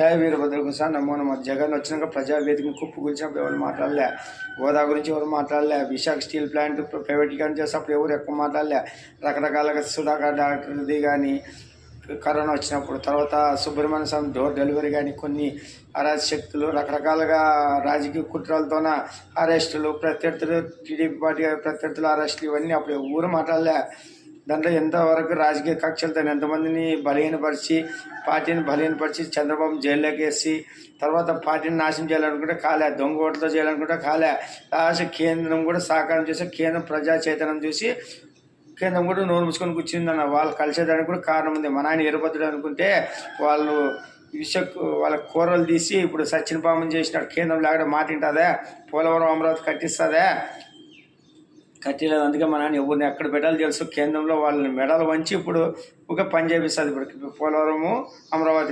జయ వీరభద్రకు sir నమో నమ. జగన్ వచ్చినాక ప్రజావేదికను కుప్పు గురించినప్పుడు ఎవరు మాట్లాడలే, హోదా గురించి ఎవరు మాట్లాడలే, విశాఖ స్టీల్ ప్లాంట్ ప్రైవేటీకరణ చేసినప్పుడు ఎవరు ఎక్కువ మాట్లాడలే, రకరకాలుగా సుధాకర్ డాక్టర్ది కానీ కరోనా వచ్చినప్పుడు, తర్వాత సుబ్రహ్మణ్య స్వామి డోర్ డెలివరీ కానీ కొన్ని అరాజక శక్తులు రకరకాలుగా రాజకీయ కుట్రలతోన అరెస్టులు, ప్రత్యర్థులు టీడీపీ పార్టీ ప్రత్యర్థుల అరెస్టులు ఇవన్నీ అప్పుడు ఎవరు మాట్లాడలే. దాంట్లో ఎంతవరకు రాజకీయ కక్షలతో ఎంతమందిని బలహీనపరిచి పార్టీని బలహీనపరిచి చంద్రబాబు జైల్లోకి వేసి తర్వాత పార్టీని నాశనం చేయాలనుకుంటే కాలే, దొంగ ఓట్లతో చేయాలనుకుంటే కాలే. లాస్ట్ కేంద్రం కూడా సహకారం చేసి కేంద్రం ప్రజా చైతన్యం చూసి కేంద్రం కూడా నోరు మూసుకొని కూర్చుందన్న. వాళ్ళు కలిసేదానికి కూడా కారణం ఉంది. మా నాయన ఎరుపత్రుడు అనుకుంటే వాళ్ళు వాళ్ళ కూరలు తీసి ఇప్పుడు సచిన్ చేసినాడు. కేంద్రం లేకుండా మాట వింటుందా? పోలవరం అమరావతి కట్టిస్తుందా? కట్టలేదు. అందుకే మా నాన్న ఎవరిని ఎక్కడ పెట్టాలో తెలుసు. కేంద్రంలో వాళ్ళని మెడలు వంచి ఇప్పుడు ఒక పని చేపిస్తుంది. ఇప్పుడు పోలవరము అమరావతి